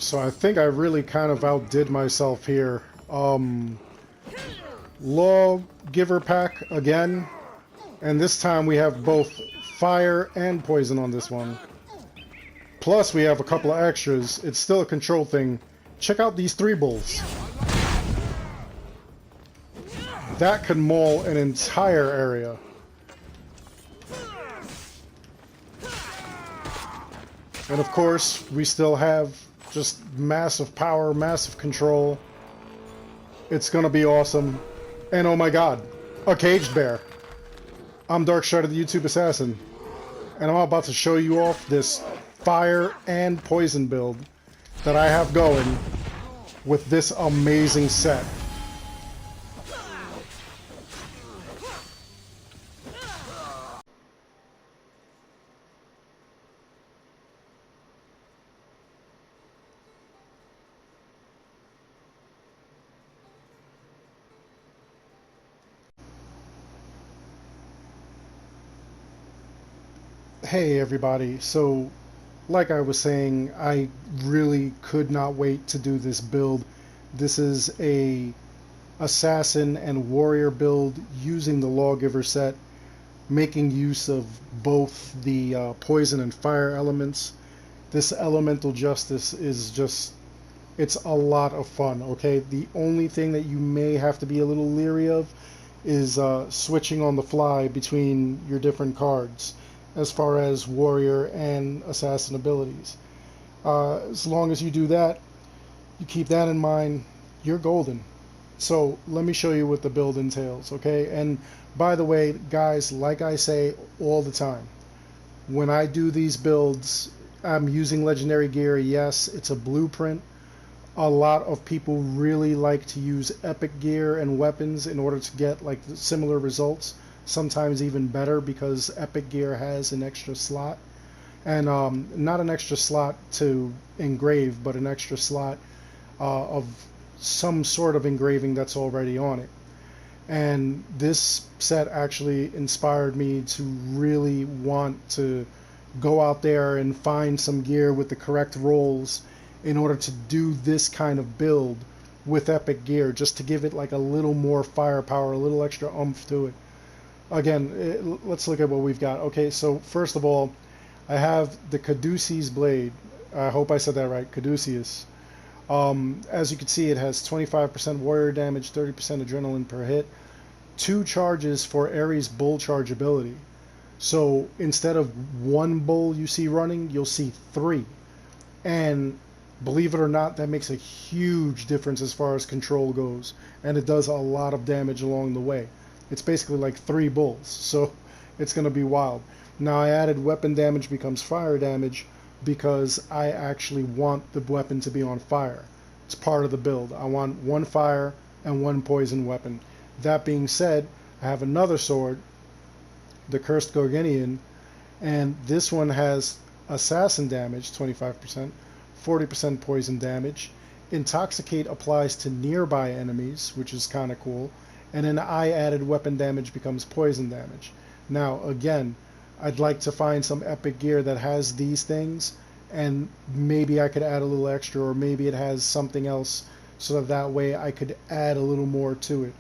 So I think I really kind of outdid myself here. Lawgiver pack again, and this time we have both fire and poison on this one. Plus we have a couple of extras. It's still a control thing. Check out these 3 bulls. That can maul an entire area. And of course, we still have just massive power, massive control. It's gonna be awesome. And oh my god, a caged bear. I'm Darkstrider, the YouTube Assassin, and I'm about to show you off this fire and poison build that I have going with this amazing set. Hey everybody, so like I was saying, I really could not wait to do this build. This is a assassin and warrior build using the Lawgiver set, making use of both the poison and fire elements. This elemental justice is just, it's a lot of fun, okay? The only thing that you may have to be a little leery of is switching on the fly between your different cards as far as warrior and assassin abilities. As long as you do that, you keep that in mind, you're golden. So let me show you what the build entails, okay? And by the way, guys, like I say all the time, when I do these builds, I'm using legendary gear. Yes, it's a blueprint. A lot of people really like to use epic gear and weapons in order to get like similar results, sometimes even better, because epic gear has an extra slot, and not an extra slot to engrave, but an extra slot of some sort of engraving that's already on it. And this set actually inspired me to really want to go out there and find some gear with the correct rolls in order to do this kind of build with epic gear, just to give it like a little more firepower, a little extra oomph to it. Again, let's look at what we've got. Okay, so first of all, I have the Caduceus blade. I hope I said that right, Caduceus. As you can see, it has 25% warrior damage, 30% adrenaline per hit, 2 charges for Ares bull charge ability. So instead of 1 bull you see running, you'll see 3. And believe it or not, that makes a huge difference as far as control goes, and it does a lot of damage along the way. It's basically like 3 bulls, so it's going to be wild. Now I added weapon damage becomes fire damage because I actually want the weapon to be on fire. It's part of the build. I want 1 fire and 1 poison weapon. That being said, I have another sword, the Cursed Gorgonian, and this one has assassin damage, 25%, 40% poison damage. Intoxicate applies to nearby enemies, which is kind of cool. And then I added weapon damage becomes poison damage. Now, again, I'd like to find some epic gear that has these things, and maybe I could add a little extra, or maybe it has something else, so that way I could add a little more to it.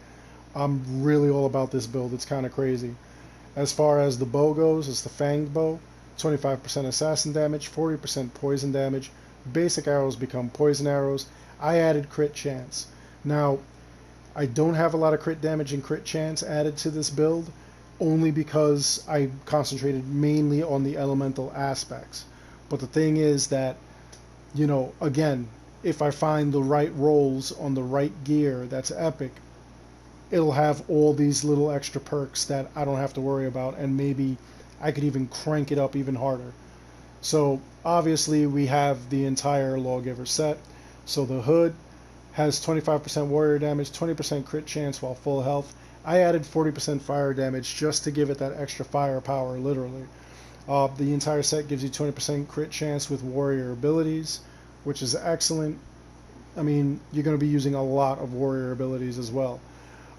I'm really all about this build. It's kind of crazy. As far as the bow goes, it's the Fanged Bow. 25% assassin damage, 40% poison damage. Basic arrows become poison arrows. I added crit chance. Now, I don't have a lot of crit damage and crit chance added to this build, only because I concentrated mainly on the elemental aspects. But the thing is that, you know, again, if I find the right rolls on the right gear that's epic, it'll have all these little extra perks that I don't have to worry about, and maybe I could even crank it up even harder. So obviously we have the entire Lawgiver set. So the hood has 25% warrior damage, 20% crit chance while full health. I added 40% fire damage just to give it that extra firepower, literally. The entire set gives you 20% crit chance with warrior abilities, which is excellent. I mean, you're going to be using a lot of warrior abilities as well.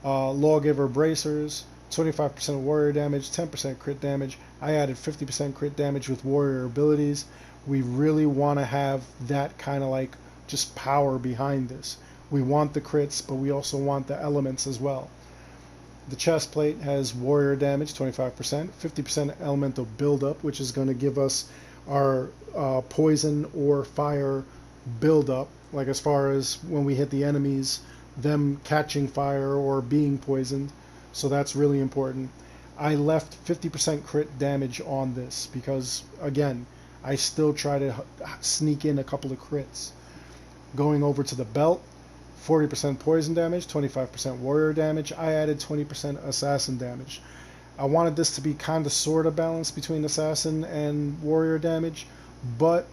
Lawgiver bracers, 25% warrior damage, 10% crit damage. I added 50% crit damage with warrior abilities. We really want to have that kind of like just power behind this. We want the crits, but we also want the elements as well. The chest plate has warrior damage, 25%, 50% elemental buildup, which is going to give us our poison or fire buildup, like as far as when we hit the enemies, them catching fire or being poisoned. So that's really important. I left 50% crit damage on this because, again, I still try to sneak in a couple of crits. Going over to the belt, 40% poison damage, 25% warrior damage. I added 20% assassin damage. I wanted this to be kind of sort of balanced between assassin and warrior damage, but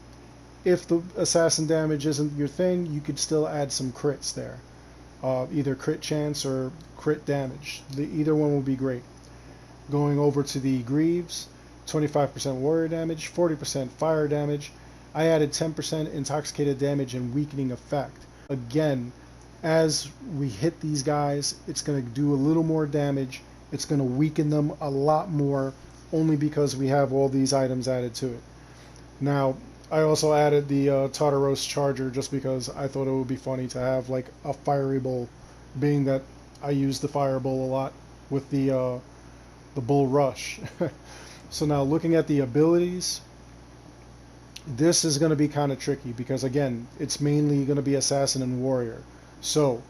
if the assassin damage isn't your thing, you could still add some crits there. Either crit chance or crit damage. Either one will be great. Going over to the greaves, 25% warrior damage, 40% fire damage. I added 10% intoxicated damage and weakening effect. Again, as we hit these guys, it's going to do a little more damage. It's going to weaken them a lot more, only because we have all these items added to it. Now, I also added the Tartaros Charger just because I thought it would be funny to have like a fiery bull, being that I use the fire bull a lot with the bull rush. So now looking at the abilities, this is going to be kind of tricky because, again, it's mainly going to be assassin and warrior. So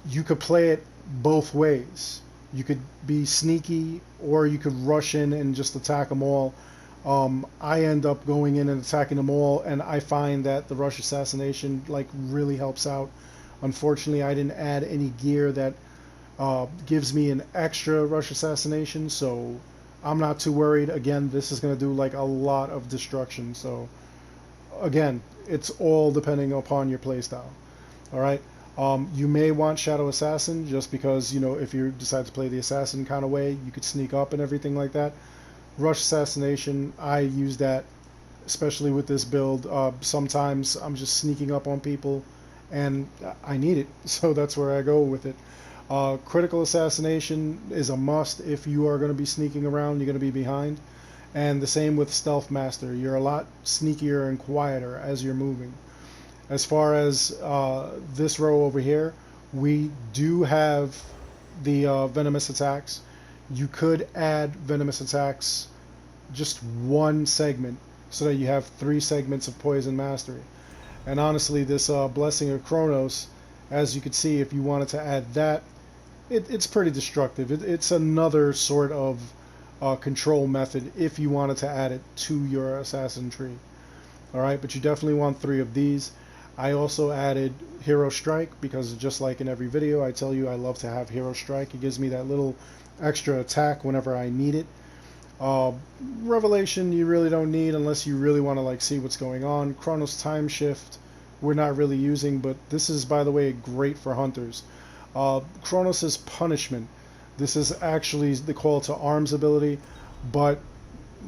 you could play it both ways. You could be sneaky, or you could rush in and just attack them all. I end up going in and attacking them all, and I find that the rush assassination like really helps out. Unfortunately, I didn't add any gear that gives me an extra rush assassination, so I'm not too worried. Again, this is going to do like a lot of destruction, so again, it's all depending upon your playstyle. All right. You may want Shadow Assassin just because, you know, if you decide to play the assassin kind of way, you could sneak up and everything like that. Rush Assassination, I use that, especially with this build. Sometimes I'm just sneaking up on people and I need it, so that's where I go with it. Critical Assassination is a must if you are going to be sneaking around, you're going to be behind. And the same with Stealth Master. You're a lot sneakier and quieter as you're moving. As far as this row over here, we do have the venomous attacks. You could add venomous attacks just one segment so that you have 3 segments of poison mastery. And honestly, this Blessing of Kronos, as you can see, if you wanted to add that, it's pretty destructive. It's another sort of control method if you wanted to add it to your assassin tree. Alright, but you definitely want 3 of these. I also added Hero Strike because, just like in every video, I tell you I love to have Hero Strike. It gives me that little extra attack whenever I need it. Revelation you really don't need unless you really want to like see what's going on. Chronos Time Shift we're not really using, but this is, by the way, great for hunters. Chronos' Punishment. This is actually the Call to Arms ability, but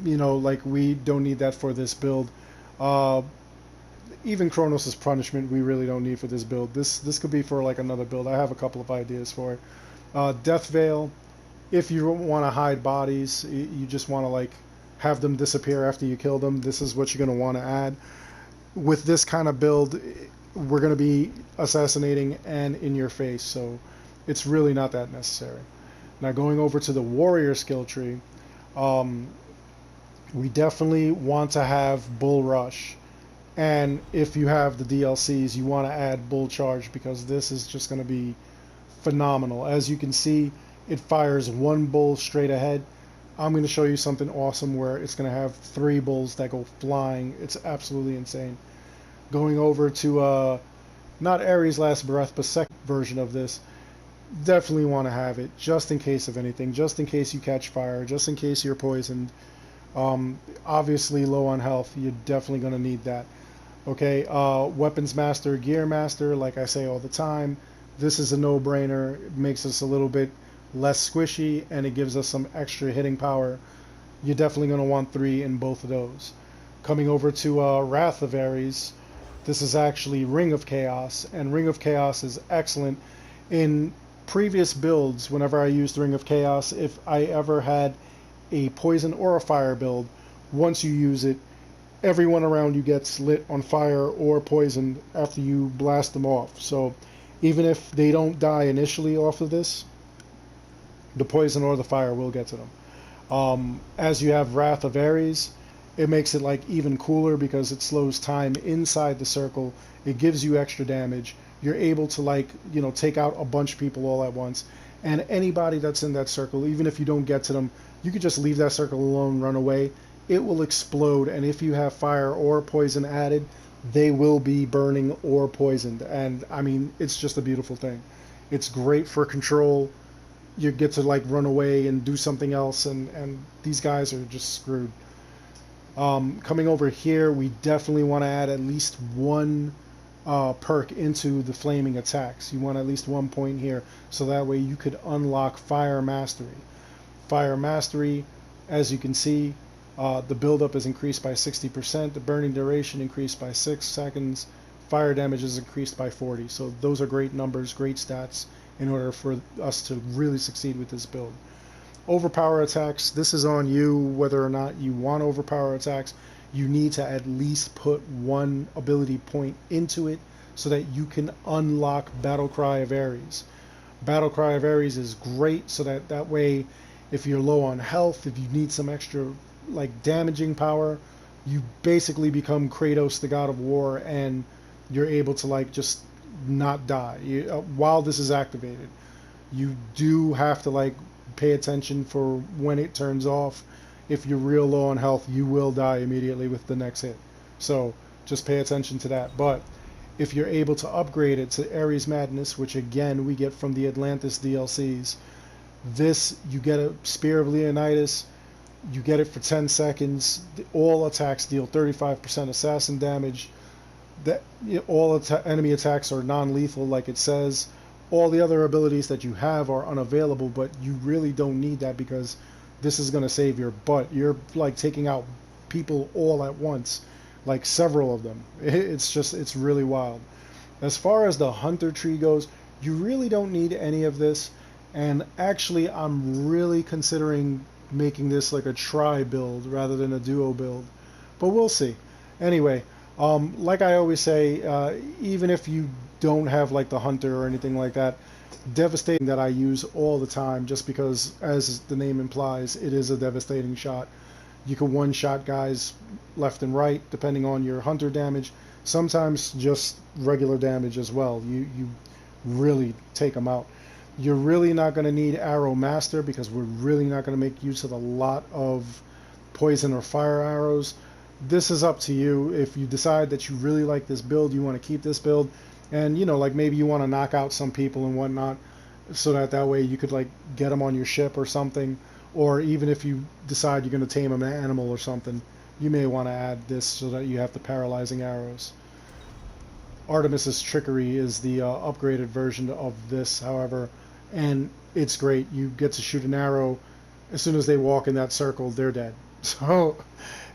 you know, like, we don't need that for this build. Even Chronos' Punishment we really don't need for this build. This could be for like another build. I have a couple of ideas for it. Death Veil, if you want to hide bodies, you just want to like have them disappear after you kill them, this is what you're going to want to add. With this kind of build, we're going to be assassinating and in your face, so it's really not that necessary. Now going over to the warrior skill tree, we definitely want to have Bull Rush. And if you have the DLCs, you want to add Bull Charge because this is just going to be phenomenal. As you can see, it fires 1 bull straight ahead. I'm going to show you something awesome where it's going to have 3 bulls that go flying. It's absolutely insane. Going over to not Ares' Last Breath, but second version of this, definitely want to have it just in case of anything, just in case you catch fire, just in case you're poisoned. Obviously low on health, you're definitely going to need that. Okay, Weapons Master, Gear Master, like I say all the time, this is a no-brainer. It makes us a little bit less squishy and it gives us some extra hitting power. You're definitely going to want 3 in both of those. Coming over to Wrath of Ares, this is actually Ring of Chaos, and Ring of Chaos is excellent. In previous builds, whenever I used Ring of Chaos, if I ever had a poison or a fire build, once you use it, everyone around you gets lit on fire or poisoned after you blast them off. So even if they don't die initially off of this, the poison or the fire will get to them. As you have Wrath of Ares, it makes it like even cooler because it slows time inside the circle. It gives you extra damage. You're able to like, take out a bunch of people all at once. And anybody that's in that circle, even if you don't get to them, you could just leave that circle alone, run away. It will explode, and if you have fire or poison added, they will be burning or poisoned. And I mean, it's just a beautiful thing. It's great for control. You get to like run away and do something else, and these guys are just screwed. Coming over here, we definitely want to add at least one perk into the flaming attacks. You want at least 1 point here, so that way you could unlock Fire Mastery. Fire Mastery, as you can see, the buildup is increased by 60%, the burning duration increased by 6 seconds, fire damage is increased by 40. So those are great numbers, great stats in order for us to really succeed with this build. Overpower attacks, this is on you whether or not you want overpower attacks. You need to at least put one ability point into it so that you can unlock Battle Cry of Ares. Battle Cry of Ares is great so that way if you're low on health, if you need some extra like damaging power, you basically become Kratos, the god of war, and you're able to like just not die while this is activated. You do have to like pay attention for when it turns off. If you're real low on health, you will die immediately with the next hit. So just pay attention to that. But if you're able to upgrade it to Ares Madness, which again we get from the Atlantis DLCs, this, you get a Spear of Leonidas, you get it for 10 seconds. All attacks deal 35% assassin damage. All enemy attacks are non-lethal, like it says. All the other abilities that you have are unavailable, but you really don't need that because this is going to save your butt. You're like taking out people all at once, like several of them. It's really wild. As far as the Hunter tree goes, you really don't need any of this. And actually, I'm really considering making this like a tri build rather than a duo build, but we'll see. Anyway, like I always say, even if you don't have like the Hunter or anything like that, Devastating that I use all the time just because, as the name implies, it is a devastating shot. You can one-shot guys left and right depending on your Hunter damage, sometimes just regular damage as well. You really take them out. You're really not going to need Arrow Master because we're really not going to make use of a lot of poison or fire arrows. This is up to you. If you decide that you really like this build, you want to keep this build, and like maybe you want to knock out some people and whatnot, so that way you could like get them on your ship or something. Or even if you decide you're going to tame an animal or something, you may want to add this so that you have the paralyzing arrows. Artemis's Trickery is the upgraded version of this, however, and it's great. You get to shoot an arrow. As soon as they walk in that circle, they're dead. So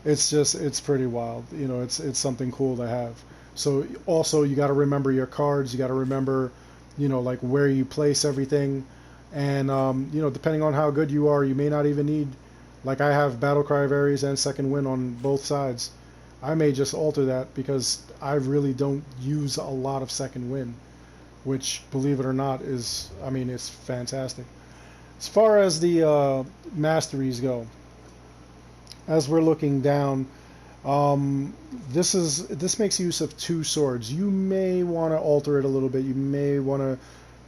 it's pretty wild. It's something cool to have. So also you got to remember your cards. You got to remember, like where you place everything. And, depending on how good you are, you may not even need, like I have Battle Cry of Ares and Second Wind on both sides. I may just alter that because I really don't use a lot of Second Wind, which, believe it or not, it's fantastic. As far as the masteries go, as we're looking down, this makes use of 2 swords. You may want to alter it a little bit. You may want to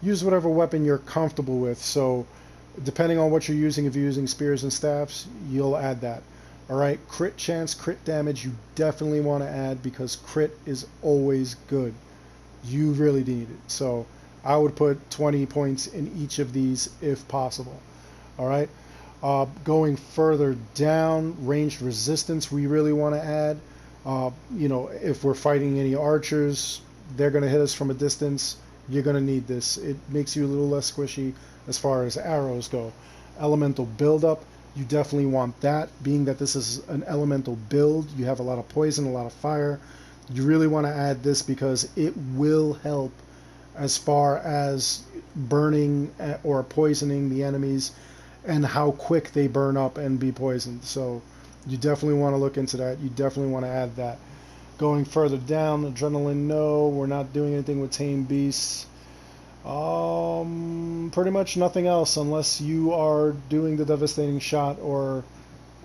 use whatever weapon you're comfortable with. So depending on what you're using, if you're using spears and staffs, you'll add that. Alright, crit chance, crit damage, you definitely want to add because crit is always good. You really need it. So I would put 20 points in each of these if possible. Alright, going further down, ranged resistance we really want to add. If we're fighting any archers, they're going to hit us from a distance. You're going to need this. It makes you a little less squishy as far as arrows go. Elemental buildup, you definitely want that. Being that this is an elemental build, you have a lot of poison, a lot of fire. You really want to add this because it will help as far as burning or poisoning the enemies and how quick they burn up and be poisoned. So You definitely want to look into that. You definitely want to add that. Going further down, adrenaline, no, we're not doing anything with tame beasts. Pretty much nothing else unless you are doing the devastating shot or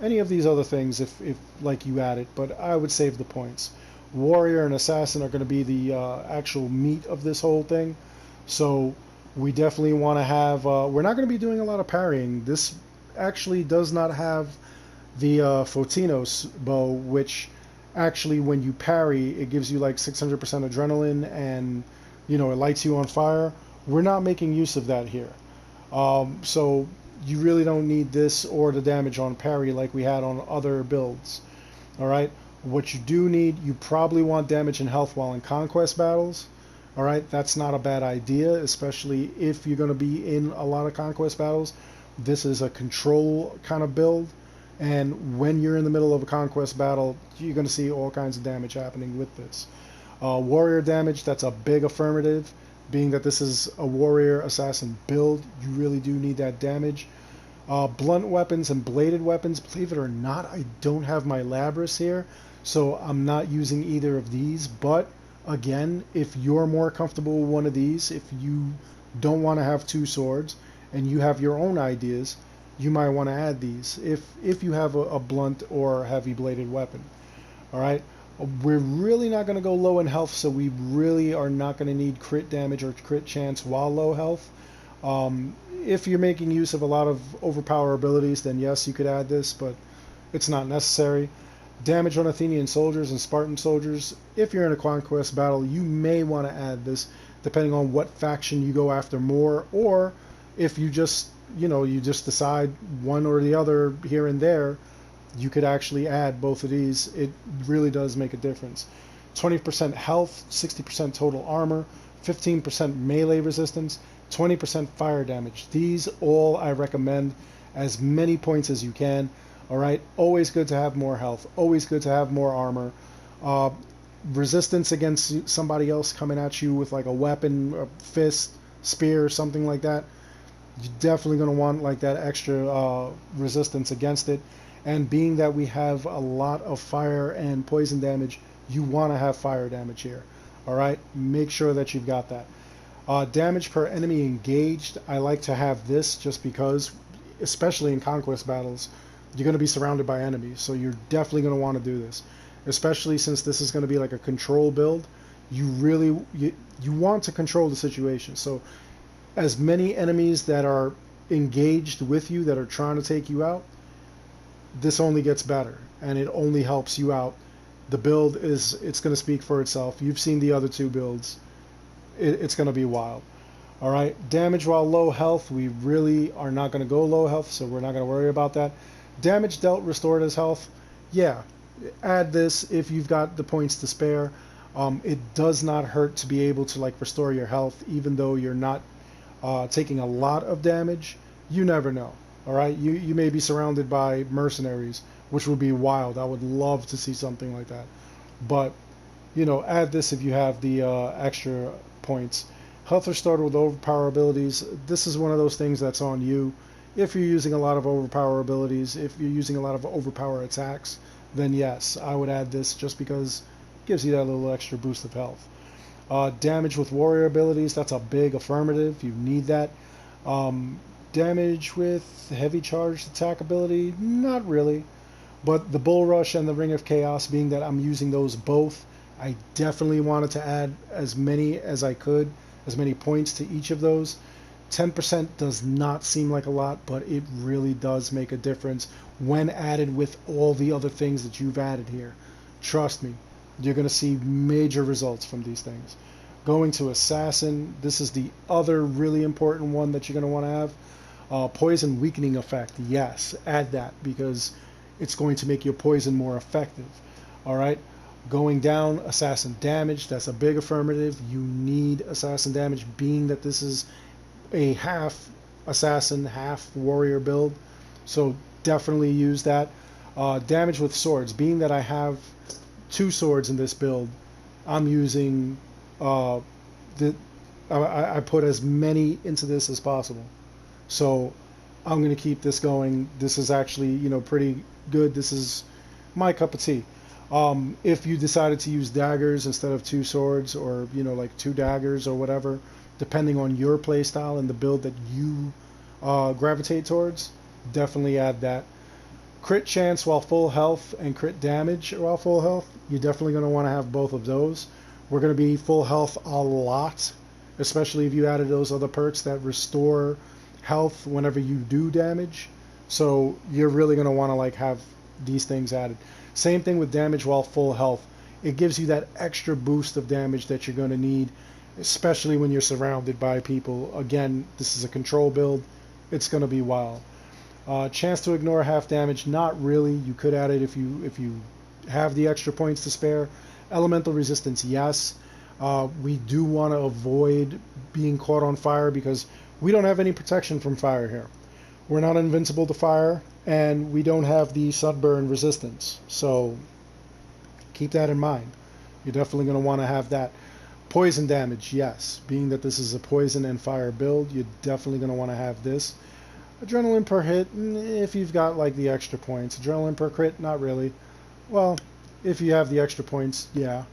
any of these other things if like you add it, but I would save the points. Warrior and assassin are going to be the actual meat of this whole thing, so we definitely want to have we're not going to be doing a lot of parrying. This actually does not have the Fotinos bow, which actually when you parry it gives you like 600% adrenaline and it lights you on fire. We're not making use of that here. So you really don't need this or the damage on parry like we had on other builds. Alright, what you do need, you probably want damage and health while in conquest battles. Alright, that's not a bad idea, especially if you're going to be in a lot of conquest battles. This is a control kind of build, and when you're in the middle of a conquest battle, you're going to see all kinds of damage happening with this. Warrior damage, that's a big affirmative. Being that this is a warrior assassin build, you really do need that damage. Blunt weapons and bladed weapons, believe it or not, I don't have my Labrys here, so I'm not using either of these. But again, if you're more comfortable with one of these, if you don't want to have two swords and you have your own ideas, you might want to add these if you have a blunt or heavy bladed weapon. All right. We're really not going to go low in health, so we really are not going to need crit damage or crit chance while low health. If you're making use of a lot of overpower abilities, then yes, you could add this, but it's not necessary. Damage on Athenian soldiers and Spartan soldiers, if you're in a conquest battle, you may want to add this, depending on what faction you go after more, or if you just, you just decide one or the other here and there, you could actually add both of these. It really does make a difference. 20% health, 60% total armor, 15% melee resistance, 20% fire damage. These all I recommend as many points as you can. All right, always good to have more health, always good to have more armor. Resistance against somebody else coming at you with like a weapon, a fist, spear, something like that. You're definitely going to want like that extra resistance against it. And being that we have a lot of fire and poison damage, you want to have fire damage here. All right, make sure that you've got that. Damage per enemy engaged, I like to have this just because, especially in conquest battles, you're going to be surrounded by enemies, so you're definitely going to want to do this. Especially since this is going to be like a control build, you want to control the situation. So as many enemies that are engaged with you that are trying to take you out, this only gets better and it only helps you out. The build it's going to speak for itself. You've seen the other two builds. It's going to be wild. All right, damage while low health, we really are not going to go low health, so we're not going to worry about that. Damage dealt restored as health, yeah, add this if you've got the points to spare. It does not hurt to be able to like restore your health, even though you're not taking a lot of damage. You never know. All right, you may be surrounded by mercenaries, which would be wild. I would love to see something like that. But add this if you have the extra points. Health restored with overpower abilities. This is one of those things that's on you. If you're using a lot of overpower abilities, if you're using a lot of overpower attacks, then yes, I would add this just because it gives you that little extra boost of health. Damage with warrior abilities, that's a big affirmative. You need that. Damage with heavy charged attack ability, not really. But the Bull Rush and the Ring of Chaos, being that I'm using those both, I definitely wanted to add as many as I could, as many points to each of those. 10% does not seem like a lot, but it really does make a difference when added with all the other things that you've added here. Trust me, you're going to see major results from these things. Going to Assassin, this is the other really important one that you're going to want to have. Poison weakening effect, yes, add that because it's going to make your poison more effective. All right, going down, assassin damage, that's a big affirmative. You need assassin damage, being that this is a half assassin, half warrior build, so definitely use that. Damage with swords, being that I have two swords in this build, I'm using I put as many into this as possible. So I'm going to keep this going. This is actually, pretty good. This is my cup of tea. If you decided to use daggers instead of two swords, or like two daggers or whatever, depending on your playstyle and the build that you gravitate towards, definitely add that. Crit chance while full health and crit damage while full health, you're definitely going to want to have both of those. We're going to be full health a lot, especially if you added those other perks that restore health whenever you do damage. So you're really going to want to like have these things added. Same thing with damage while full health. It gives you that extra boost of damage that you're going to need, especially when you're surrounded by people. Again, this is a control build. It's going to be wild. Chance to ignore half damage, not really. You could add it if you have the extra points to spare. Elemental resistance, yes. We do want to avoid being caught on fire because we don't have any protection from fire here. We're not invincible to fire, and we don't have the sunburn resistance. So keep that in mind. You're definitely going to want to have that. Poison damage, yes. Being that this is a poison and fire build, you're definitely going to want to have this. Adrenaline per hit, if you've got like the extra points. Adrenaline per crit, not really. Well, if you have the extra points, yeah.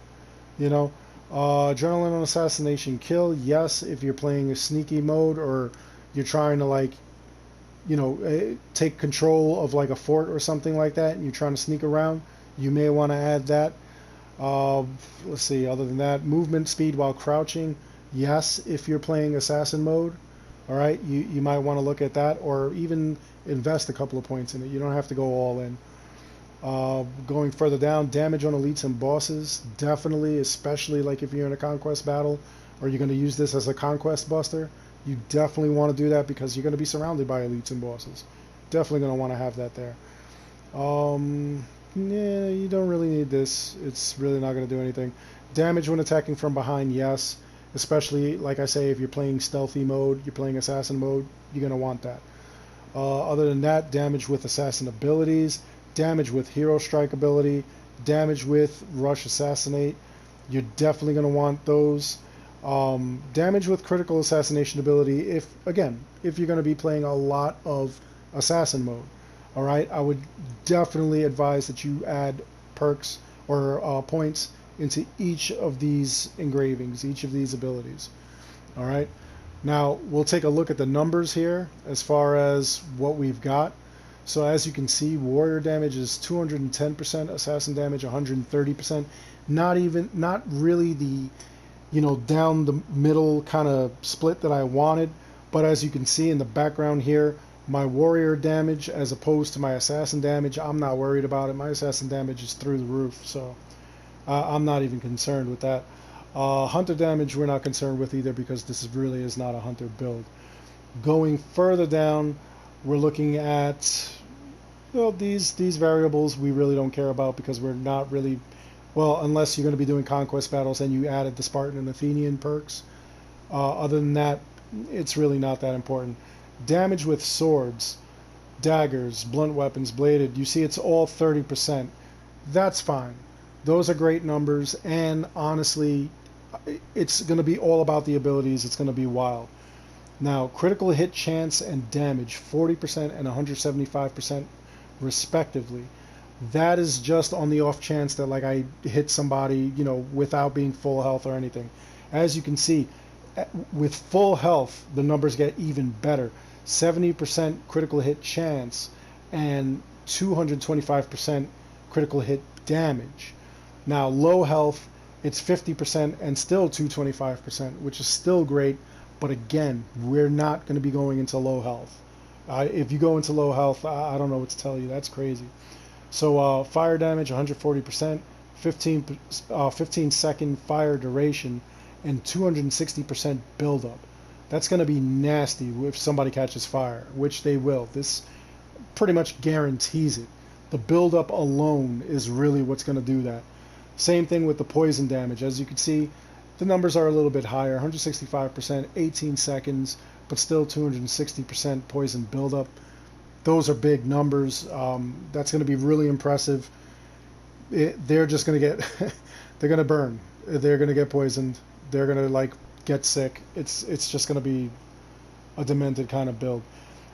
Adrenaline on assassination kill, yes. If you're playing a sneaky mode or you're trying to like, take control of like a fort or something like that, and you're trying to sneak around, you may want to add that. Let's see, other than that, movement speed while crouching, yes. If you're playing assassin mode, all right, you might want to look at that, or even invest a couple of points in it. You don't have to go all in. Going further down, damage on elites and bosses, definitely, especially like if you're in a conquest battle or you're going to use this as a conquest buster, you definitely want to do that because you're going to be surrounded by elites and bosses. Definitely going to want to have that there. Yeah, you don't really need this. It's really not going to do anything. Damage when attacking from behind, yes. Especially, like I say, if you're playing stealthy mode, you're playing assassin mode, you're going to want that. Other than that, damage with assassin abilities, damage with hero strike ability, damage with rush assassinate, you're definitely going to want those. Damage with critical assassination ability, if you're going to be playing a lot of assassin mode. All right, I would definitely advise that you add perks or points into each of these engravings, each of these abilities. All right, now we'll take a look at the numbers here as far as what we've got. So as you can see, warrior damage is 210%, assassin damage 130%. Not really the down the middle kind of split that I wanted, but as you can see in the background here, my warrior damage as opposed to my assassin damage, I'm not worried about it. My assassin damage is through the roof, so I'm not even concerned with that. Hunter damage we're not concerned with either because this really is not a hunter build. Going further down, we're looking at these variables we really don't care about because we're not really, unless you're going to be doing conquest battles and you added the Spartan and Athenian perks. Other than that, it's really not that important. Damage with swords, daggers, blunt weapons, bladed, you see it's all 30%. That's fine. Those are great numbers, and honestly, it's going to be all about the abilities. It's going to be wild. Now, critical hit chance and damage, 40% and 175% respectively. That is just on the off chance that like I hit somebody, without being full health or anything. As you can see, with full health, the numbers get even better. 70% critical hit chance and 225% critical hit damage. Now, low health, it's 50% and still 225%, which is still great. But again, we're not going to be going into low health. If you go into low health, I don't know what to tell you. That's crazy. So fire damage, 140%, 15-second fire duration, and 260% buildup. That's going to be nasty if somebody catches fire, which they will. This pretty much guarantees it. The buildup alone is really what's going to do that. Same thing with the poison damage. As you can see, the numbers are a little bit higher, 165%, 18 seconds, but still 260% poison buildup. Those are big numbers. That's going to be really impressive. They're just going to get, they're going to burn. They're going to get poisoned. They're going to get sick. It's just going to be a demented kind of build.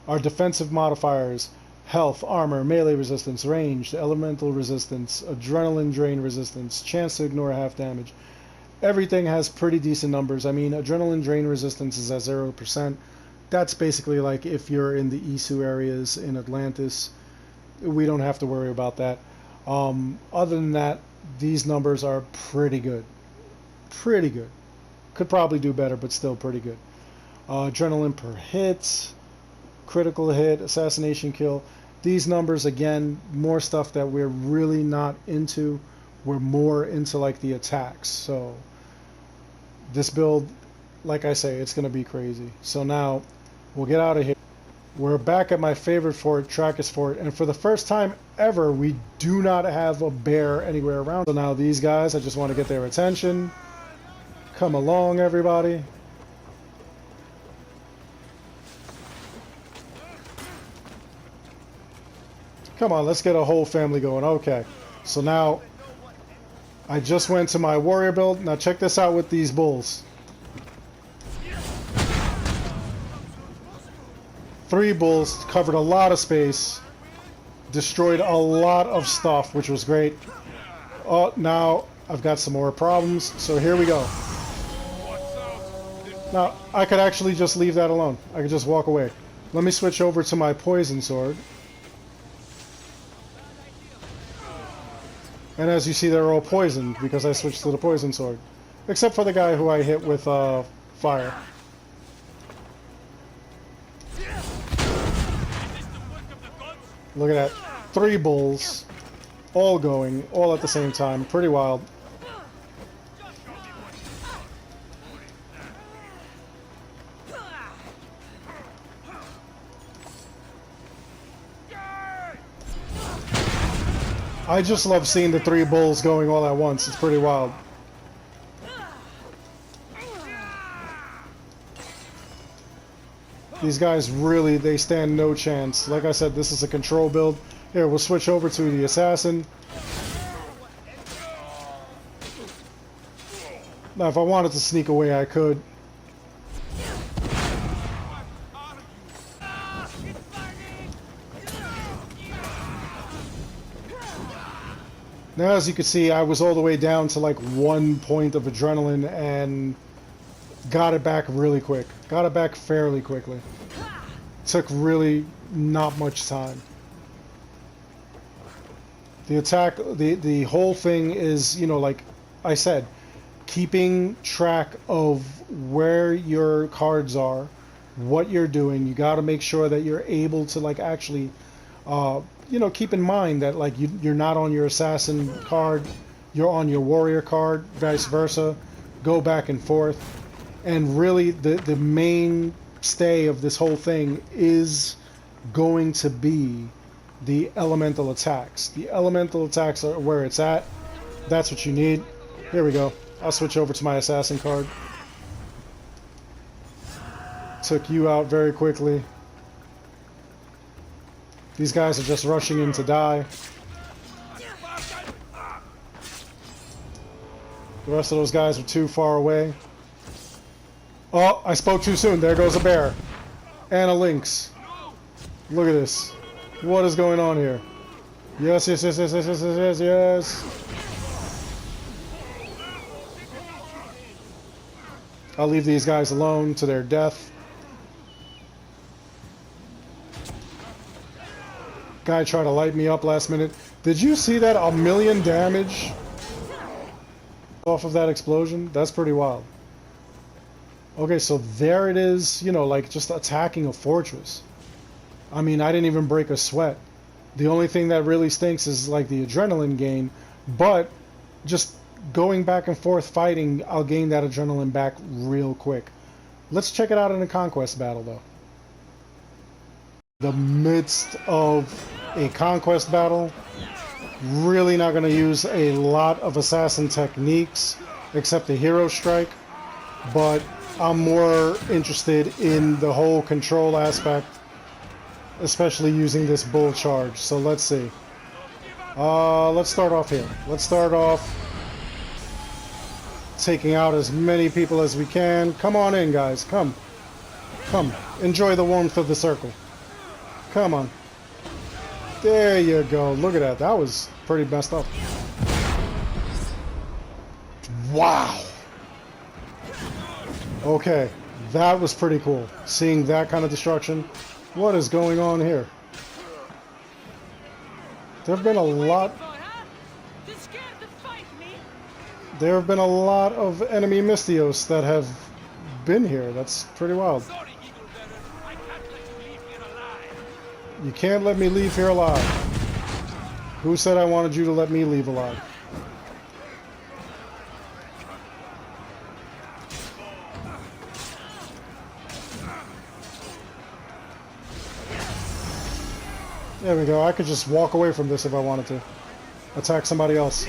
Our defensive modifiers, health, armor, melee resistance, range, elemental resistance, adrenaline drain resistance, chance to ignore half damage. Everything has pretty decent numbers. I mean, adrenaline drain resistance is at 0%. That's basically like if you're in the Isu areas in Atlantis. We don't have to worry about that. Other than that, these numbers are pretty good. Pretty good. Could probably do better, but still pretty good. Adrenaline per hit, critical hit, assassination kill. These numbers, again, more stuff that we're really not into. We're more into like the attacks. So this build, like I say, it's going to be crazy. So now we'll get out of here. We're back at my favorite fort, Trachis Fort, and for the first time ever, we do not have a bear anywhere around. So now these guys, I just want to get their attention. Come along, everybody. Come on, let's get a whole family going. Okay, so now I just went to my warrior build. Now check this out with these bulls. 3 bulls, covered a lot of space, destroyed a lot of stuff, which was great. Oh, now I've got some more problems, so here we go. Now, I could actually just leave that alone. I could just walk away. Let me switch over to my poison sword. And as you see, they're all poisoned because I switched to the poison sword. Except for the guy who I hit with fire. Look at that. 3 bulls. All going. All at the same time. Pretty wild. I just love seeing the 3 bulls going all at once. It's pretty wild. These guys really, they stand no chance. Like I said, this is a control build. Here, we'll switch over to the assassin. Now, if I wanted to sneak away, I could. Now, as you can see, I was all the way down to like 1 point of adrenaline and got it back really quick. Got it back fairly quickly. Took really not much time. The attack, the whole thing is, you know, like I said, keeping track of where your cards are, what you're doing. You got to make sure that you're able to like actually you know, keep in mind that like you're not on your assassin card, you're on your warrior card, vice versa. Go back and forth. And really the mainstay of this whole thing is going to be the elemental attacks. The elemental attacks are where it's at. That's what you need. Here we go. I'll switch over to my assassin card. Took you out very quickly. These guys are just rushing in to die. The rest of those guys are too far away. Oh, I spoke too soon. There goes a bear. And a lynx. Look at this. What is going on here? Yes, yes, yes, yes, yes, yes, yes, yes. I'll leave these guys alone to their death. Guy tried to light me up last minute. Did you see that? 1,000,000 damage off of that explosion? That's pretty wild. Okay, so there it is, you know, like just attacking a fortress. I mean, I didn't even break a sweat. The only thing that really stinks is like the adrenaline gain, but just going back and forth fighting, I'll gain that adrenaline back real quick. Let's check it out in a Conquest Battle, though. The midst of a Conquest Battle, really not going to use a lot of assassin techniques except the hero strike, but I'm more interested in the whole control aspect, especially using this bull charge. So let's see. Let's start off here. Let's start off taking out as many people as we can. Come on in, guys. Come. Enjoy the warmth of the circle. Come on. There you go. Look at that. That was pretty messed up. Wow. Okay. That was pretty cool. Seeing that kind of destruction. What is going on here? There have been a lot... There have been a lot of enemy Mystios that have been here. That's pretty wild. You can't let me leave here alive. Who said I wanted you to let me leave alive? There we go. I could just walk away from this if I wanted to. Attack somebody else.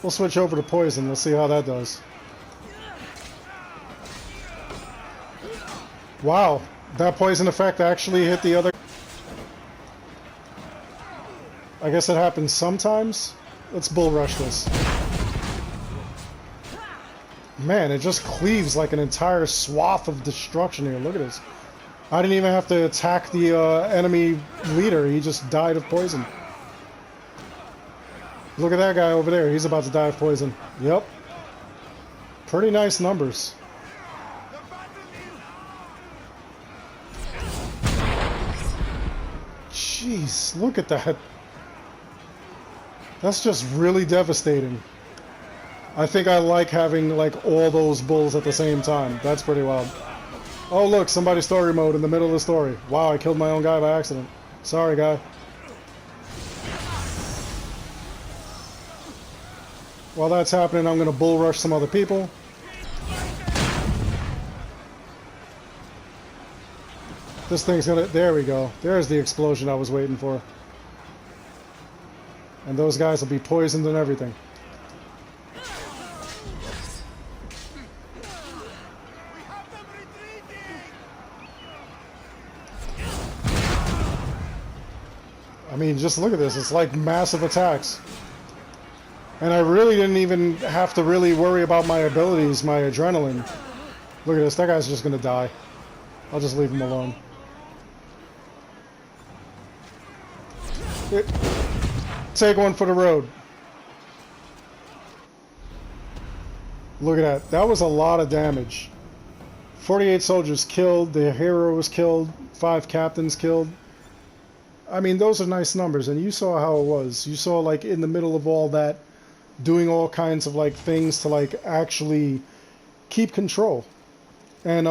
We'll switch over to poison. We'll see how that does. Wow. That poison effect actually hit the other... I guess it happens sometimes. Let's bull rush this. Man, it just cleaves like an entire swath of destruction here. Look at this. I didn't even have to attack the enemy leader. He just died of poison. Look at that guy over there. He's about to die of poison. Yep. Pretty nice numbers. Jeez, look at that. That's just really devastating. I think I like having like all those bulls at the same time. That's pretty wild. Oh look, somebody's story mode in the middle of the story. Wow, I killed my own guy by accident. Sorry, guy. While that's happening, I'm going to bull rush some other people. This thing's going to... There we go. There's the explosion I was waiting for. And those guys will be poisoned and everything. I mean, just look at this. It's like massive attacks. And I really didn't even have to really worry about my abilities, my adrenaline. Look at this. That guy's just going to die. I'll just leave him alone. Take one for the road. Look at that. That was a lot of damage. 48 soldiers killed. The hero was killed. 5 captains killed. I mean, those are nice numbers. And you saw how it was. You saw, like, in the middle of all that, doing all kinds of like things to like actually keep control and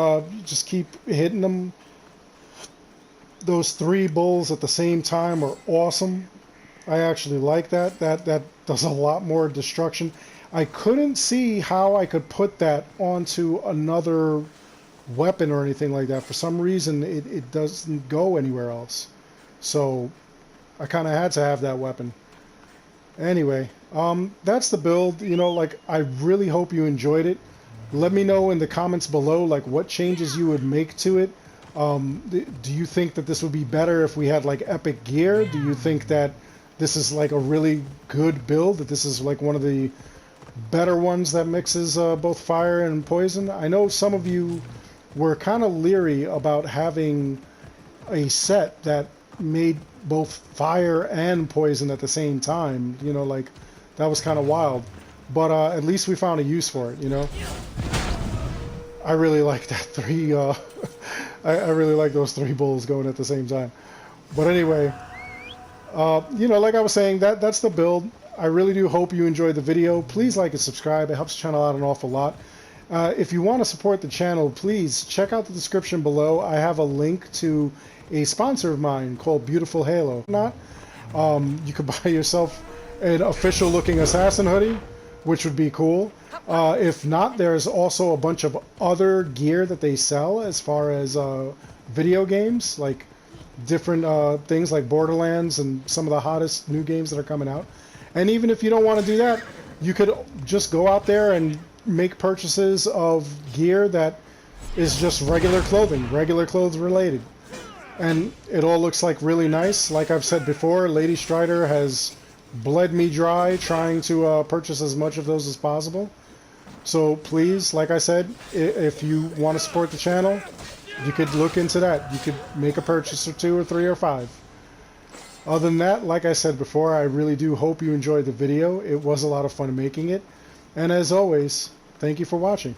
just keep hitting them. Those 3 bulls at the same time are awesome. I actually like that. That does a lot more destruction. I couldn't see how I could put that onto another weapon or anything like that. For some reason it doesn't go anywhere else, so I kind of had to have that weapon. Anyway, that's the build. You know, like, I really hope you enjoyed it. Let me know in the comments below, like, what changes you would make to it. Do you think that this would be better if we had, like, epic gear? Do you think that this is, like, a really good build? That this is, like, one of the better ones that mixes both fire and poison? I know some of you were kind of leery about having a set that made both fire and poison at the same time. You know, like, that was kind of wild. But at least we found a use for it, you know? I really like that 3, I really like those 3 bulls going at the same time. But anyway, you know, like I was saying, that's the build. I really do hope you enjoyed the video. Please like and subscribe. It helps the channel out an awful lot. If you want to support the channel, please check out the description below. I have a link to a sponsor of mine called Beautiful Halo. You could buy yourself an official looking assassin hoodie, which would be cool. If not, there's also a bunch of other gear that they sell as far as video games, like different things like Borderlands and some of the hottest new games that are coming out. And even if you don't want to do that, you could just go out there and make purchases of gear that is just regular clothes related. And it all looks like really nice. Like I've said before, Lady Strider has bled me dry trying to purchase as much of those as possible. So please, like I said, if you want to support the channel, you could look into that. You could make a purchase or 2 or 3 or 5. Other than that, like I said before, I really do hope you enjoyed the video. It was a lot of fun making it. And as always, thank you for watching.